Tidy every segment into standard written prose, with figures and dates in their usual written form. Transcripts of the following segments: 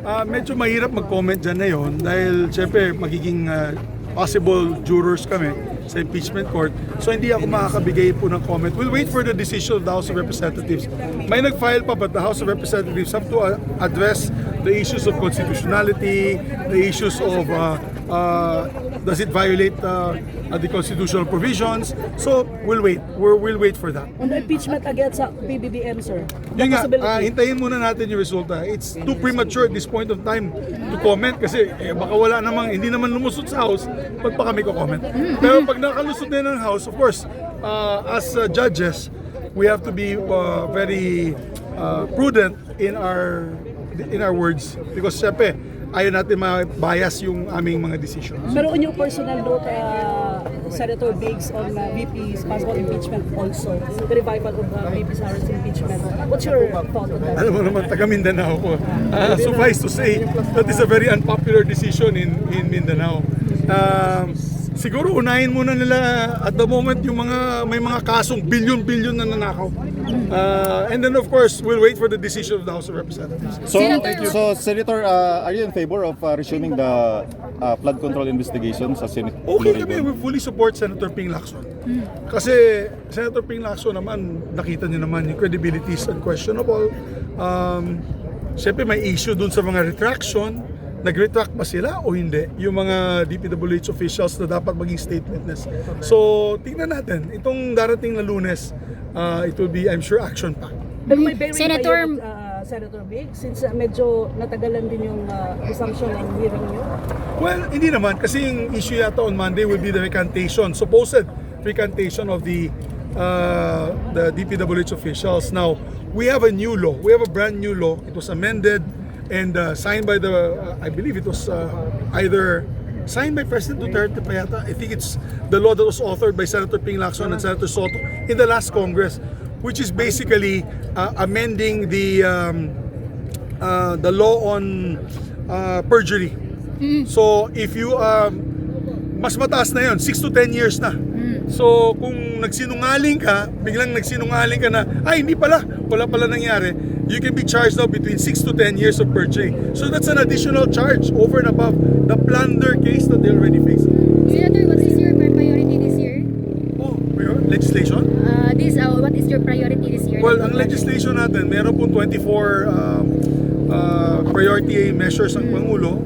Medyo mahirap mag-comment dyan na yun dahil syempre magiging possible jurors kami sa impeachment court. So hindi ako makakabigay po ng comment. We'll wait for the decision of the House of Representatives. May nag-file pa but the House of Representatives have to address the issues of constitutionality, the issues of does it violate the constitutional provisions. So we'll wait. We'll wait for that. On the impeachment against sa PBBM, sir. Yun nga, hintayin muna natin yung resulta. It's too premature at this point of time to comment kasi baka wala namang, hindi naman lumusot sa House pag pa kami ko-comment. Pero pag nakalusot na ng House, of course, as judges, we have to be very prudent in our words because syempre, ayaw natin ma-bias yung aming mga decisions. Pero on your personal note, Senator Biggs on VP's possible impeachment also, the revival of VP Sara's impeachment. What's your thought on that? Alam mo naman, taga Mindanao ko. Suffice to say, that is a very unpopular decision in Mindanao. Siguro unahin muna nila at the moment yung may mga kasong bilyon-bilyon na nanakaw. And then of course, we'll wait for the decision of the House of Representatives. So, Senator, are you in favor of resuming the flood control investigation sa Senate? Okay kami, we fully support Senator Ping Lacson. Kasi Senator Ping Lacson naman, nakita niyo naman yung credibility is unquestionable. Siyempre may issue dun sa mga retraction. Nag-retract ba sila o hindi? Yung mga DPWH officials na dapat maging state witness. So, tingnan natin. Itong darating na Lunes, it will be, I'm sure, action-packed. Pero may bearing Senator, kayo, Senator Biggs, since medyo natagalan din yung resumption ng hearing niyo? Well, hindi naman. Kasi yung issue yata on Monday will be the recantation, supposed recantation of the DPWH officials. Now, we have a new law. We have a brand new law. It was amended and signed by I believe it was either signed by President Duterte pa yata. I think it's the law that was authored by Senator Ping Lacson and Senator Soto in the last Congress, which is basically amending the law on perjury. So if you mas mataas na yon, 6 to 10 years na. So kung nagsinungaling ka, biglang nagsinungaling ka na, ay hindi pala, wala pala nangyari, you can be charged now between 6 to 10 years of perjury. So that's an additional charge over and above the plunder case that they already face. Senator, what is your priority this year? Oh, legislation? What is your priority this year? Well, ang legislation natin, meron pong 24 priority measures ang Pangulo.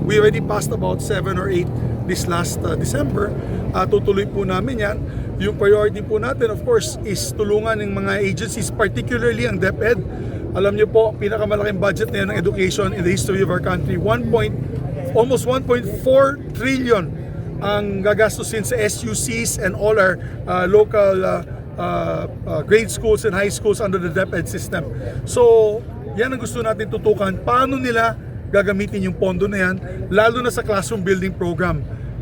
We already passed about 7 or 8 this last December. Tutuloy po namin yan. Yung priority po natin, of course, is tulungan ng mga agencies, particularly ang DepEd. Alam niyo po, pinakamalaking budget na yan ng education in the history of our country. Almost 1.4 trillion ang gagastusin sa SUCs and all our local grade schools and high schools under the DepEd system. So, yan ang gusto natin tutukan. Paano nila gagamitin yung pondo na yan, lalo na sa classroom building program.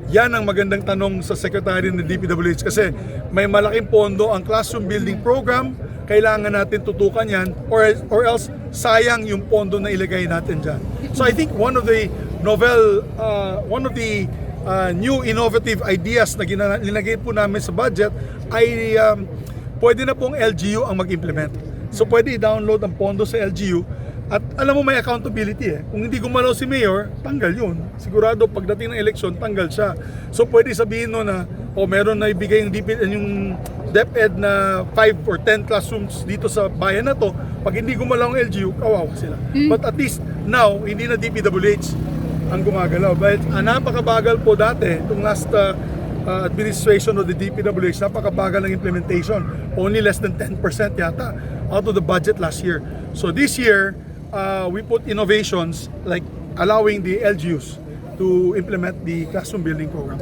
Yan ang magandang tanong sa Secretary ng DPWH kasi may malaking pondo ang classroom building program, kailangan natin tutukan yan or else sayang yung pondo na ilagay natin dyan. So I think one of the new innovative ideas na linagay po namin sa budget ay pwede na pong LGU ang mag-implement. So pwede i-download ang pondo sa LGU. At alam mo may accountability eh. Kung hindi gumalaw si Mayor, tanggal yun. Sigurado pagdating ng eleksyon, tanggal siya. So pwede sabihin no na meron na ibigay yung DepEd na 5 or 10 classrooms dito sa bayan na to. Pag hindi gumalaw ang LGU, kawawa sila. But at least now, hindi na DPWH ang gumagalaw. But napakabagal po dati, itong last administration of the DPWH, napakabagal ng implementation. Only less than 10% yata out of the budget last year. So this year, we put innovations like allowing the LGUs to implement the classroom building program.